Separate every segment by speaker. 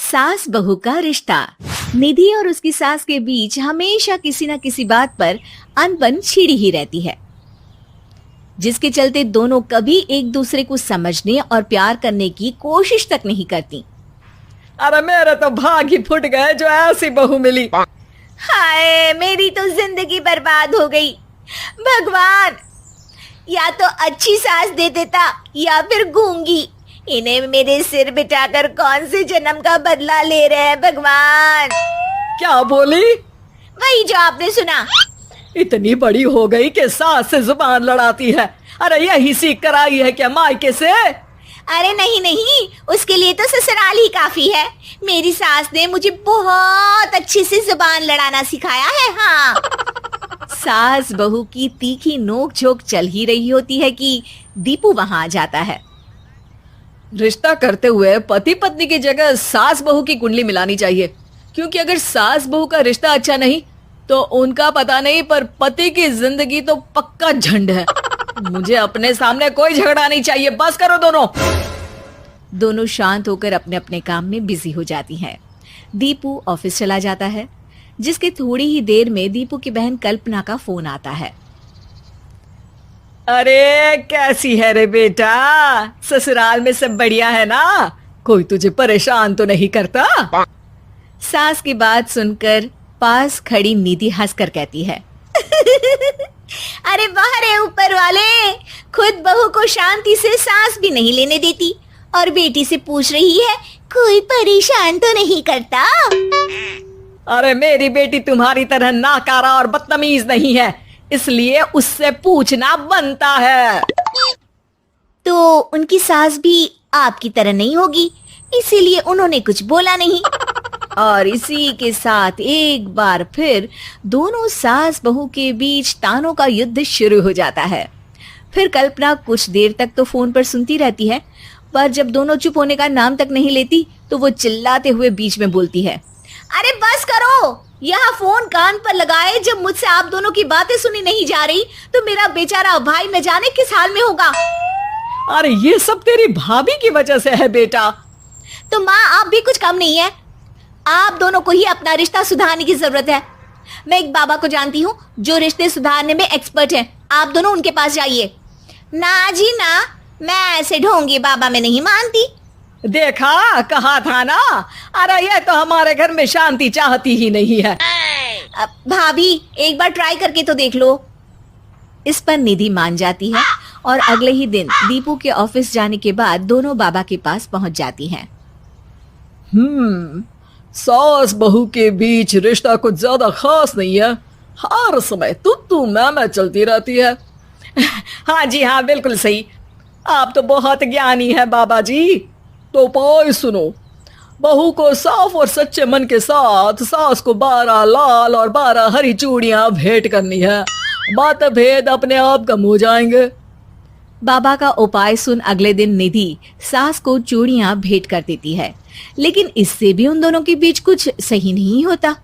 Speaker 1: सास बहू का रिश्ता। निधि और उसकी सास के बीच हमेशा किसी न किसी बात पर अनबन छिड़ी ही रहती है, जिसके चलते दोनों कभी एक दूसरे को समझने और प्यार करने की कोशिश तक नहीं करती।
Speaker 2: अरे मेरे तो भाग ही फुट गए जो ऐसी बहू मिली।
Speaker 1: हाय, मेरी तो जिंदगी बर्बाद हो गई। भगवान, या तो अच्छी सास दे देता या फिर गूंगी। इन्हें मेरे सिर बिठाकर कौन से जन्म का बदला ले रहे हैं भगवान।
Speaker 2: क्या बोली?
Speaker 1: वही जो आपने सुना।
Speaker 2: इतनी बड़ी हो गई कि सास से जुबान लड़ाती है। अरे यही सीख कर आई है क्या मायके से?
Speaker 1: अरे नहीं नहीं, उसके लिए तो ससुराल ही काफी है। मेरी सास ने मुझे बहुत अच्छे से जुबान लड़ाना सिखाया है। हाँ। सास बहू की तीखी नोक झोंक चल ही रही होती है कि दीपू वहां आ जाता है।
Speaker 2: रिश्ता करते हुए पति पत्नी की जगह सास बहू की कुंडली मिलानी चाहिए, क्योंकि अगर सास बहू का रिश्ता अच्छा नहीं तो उनका पता नहीं, पर पति की जिंदगी तो पक्का झंड है। मुझे अपने सामने कोई झगड़ा नहीं चाहिए। बस करो दोनों।
Speaker 1: दोनों शांत होकर अपने अपने काम में बिजी हो जाती हैं। दीपू ऑफिस चला जाता है, जिसके थोड़ी ही देर में दीपू की बहन कल्पना का फोन आता है।
Speaker 2: अरे कैसी है रे बेटा? ससुराल में सब बढ़िया है ना? कोई तुझे परेशान तो नहीं करता?
Speaker 1: सास की बात सुनकर पास खड़ी निधि हंसकर कहती है, अरे वाह रे ऊपर वाले, खुद बहू को शांति से सांस भी नहीं लेने देती और बेटी से पूछ रही है कोई परेशान तो नहीं करता।
Speaker 2: अरे मेरी बेटी तुम्हारी तरह नाकारा और बदतमीज नहीं है, इसलिए उससे पूछना बनता है।
Speaker 1: तो उनकी सास भी आपकी तरह नहीं होगी, इसीलिए उन्होंने कुछ बोला नहीं। और इसी के साथ एक बार फिर दोनों सास बहू के बीच तानों का युद्ध शुरू हो जाता है। फिर कल्पना कुछ देर तक तो फोन पर सुनती रहती है, पर जब दोनों चुप होने का नाम तक नहीं लेती तो वो चिल्लाते हुए बीच में बोलती है, अरे बस करो, यहाँ फोन कान पर लगाए जब मुझसे आप दोनों की बातें सुनी नहीं जा रही तो मेरा बेचारा भाई न जाने किस हाल में होगा।
Speaker 2: अरे ये सब तेरी भाभी की वजह से है बेटा।
Speaker 1: तो माँ, आप भी कुछ कम नहीं है। आप दोनों को ही अपना रिश्ता सुधारने की जरूरत है। मैं एक बाबा को जानती हूँ जो रिश्ते सुधारने में एक्सपर्ट हैं। आप दोनों उनके पास जाइए। ना जी ना, मैं ऐसे ढोंगी बाबा में नहीं मानती।
Speaker 2: देखा, कहा था ना। अरे ये तो हमारे घर में शांति चाहती ही नहीं है।
Speaker 1: भाभी, एक बार ट्राई करके तो देख लो। इस पर निधि मान जाती है और अगले ही दिन दीपू के ऑफिस जाने के बाद दोनों बाबा के पास पहुंच जाती हैं।
Speaker 2: सास बहू के बीच रिश्ता कुछ ज्यादा खास नहीं है। हर समय तू मैं चलती रहती है। हाँ जी हाँ, बिल्कुल सही। आप तो बहुत ज्ञानी है बाबा जी। तो उपाय सुनो। बहू को साफ और सच्चे मन के साथ सास को 12 लाल और 12 हरी चूड़ियां भेंट करनी है। मतभेद अपने आप कम हो जाएंगे।
Speaker 1: बाबा का उपाय सुन अगले दिन निधि सास को चूड़ियां भेंट कर देती है, लेकिन इससे भी उन दोनों के बीच कुछ सही नहीं होता।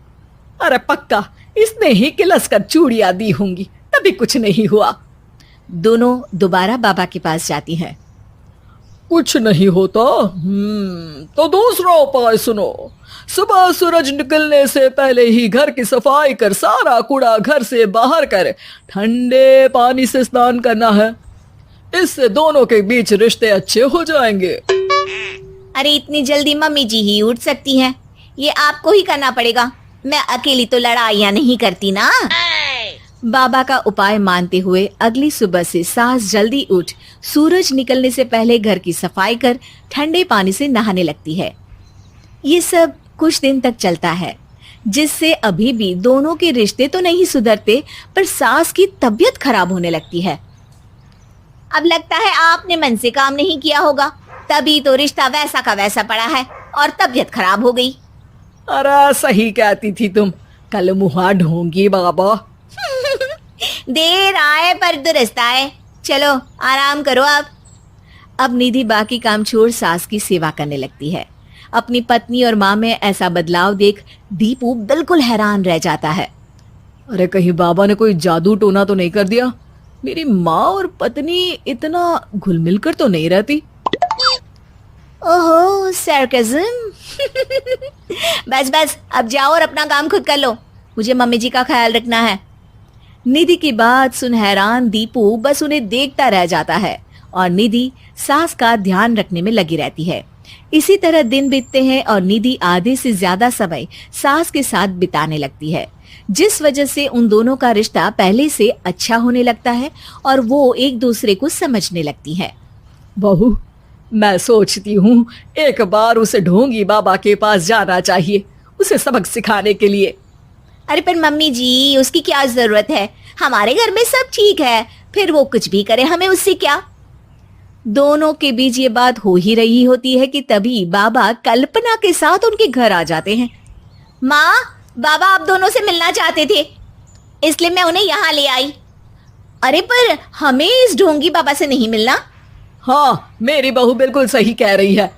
Speaker 2: अरे पक्का इसने ही किलस कर चूड़ियां दी होंगी, तभी कुछ नहीं हुआ।
Speaker 1: दोनों दोबारा बाबा के पास जाती हैं।
Speaker 2: कुछ नहीं होता। तो दूसरा उपाय सुनो। सुबह सूरज निकलने से पहले ही घर की सफाई कर सारा कूड़ा घर से बाहर कर ठंडे पानी से स्नान करना है। इससे दोनों के बीच रिश्ते अच्छे हो जाएंगे।
Speaker 1: अरे इतनी जल्दी मम्मी जी ही उठ सकती हैं? ये आपको ही करना पड़ेगा। मैं अकेली तो लड़ाइयाँ नहीं करती ना। बाबा का उपाय मानते हुए अगली सुबह से सास जल्दी उठ सूरज निकलने से पहले घर की सफाई कर ठंडे पानी से नहाने लगती है। ये सब कुछ दिन तक चलता है, जिससे अभी भी दोनों के रिश्ते तो नहीं सुधरते, पर सास की तबीयत खराब होने लगती है। अब लगता है आपने मन से काम नहीं किया होगा, तभी तो रिश्ता वैसा का वैसा पड़ा है और तबीयत खराब हो गई।
Speaker 2: अरे सही कहती थी तुम। कल मुहा ढोंगी बाबा।
Speaker 1: देर आए पर दुरुस्त आए। चलो आराम करो आप। अब निधि बाकी काम छोड़ सास की सेवा करने लगती है। अपनी पत्नी और माँ में ऐसा बदलाव देख दीपू बिल्कुल हैरान रह जाता है।
Speaker 2: अरे कहीं बाबा ने कोई जादू टोना तो नहीं कर दिया? मेरी माँ और पत्नी इतना घुल मिल कर तो नहीं रहती।
Speaker 1: ओहो, सरकाज़म। बस बस, अब जाओ और अपना काम खुद कर लो, मुझे मम्मी जी का ख्याल रखना है। निधि की बात सुन हैरान दीपू बस उन्हें देखता रह जाता है और निधि सास का ध्यान रखने में लगी रहती है। इसी तरह दिन बीतते हैं और निधि आधे से ज्यादा समय सास के साथ बिताने लगती है, जिस वजह से उन दोनों का रिश्ता पहले से अच्छा होने लगता है और वो एक दूसरे को समझने लगती है।
Speaker 2: बहू, मैं सोचती हूँ एक बार उसे ढोंगी बाबा के पास जाना चाहिए, उसे सबक सिखाने के लिए।
Speaker 1: अरे पर मम्मी जी, उसकी क्या जरूरत है, हमारे घर में सब ठीक है, फिर वो कुछ भी करे, हमें उससे क्या। दोनों के बीच ये बात हो ही रही होती है कि तभी बाबा कल्पना के साथ उनके घर आ जाते हैं। माँ, बाबा आप दोनों से मिलना चाहते थे, इसलिए मैं उन्हें यहाँ ले आई। अरे पर हमें इस ढोंगी बाबा से नहीं मिलना।
Speaker 2: हाँ, मेरी बहू बिल्कुल सही कह रही है।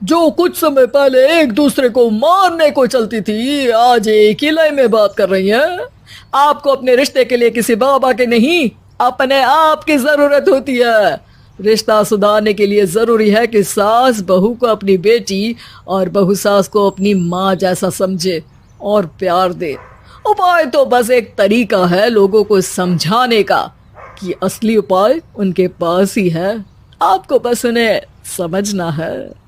Speaker 2: जो कुछ समय पहले एक दूसरे को मारने को चलती थी, आज एक ही लय में बात कर रही है। आपको अपने रिश्ते के लिए किसी बाबा के नहीं, अपने आप की जरूरत होती है। रिश्ता सुधारने के लिए जरूरी है कि सास बहू को अपनी बेटी और बहू सास को अपनी माँ जैसा समझे और प्यार दे। उपाय तो बस एक तरीका है लोगों को समझाने का कि असली उपाय उनके पास ही है, आपको बस उन्हें समझना है।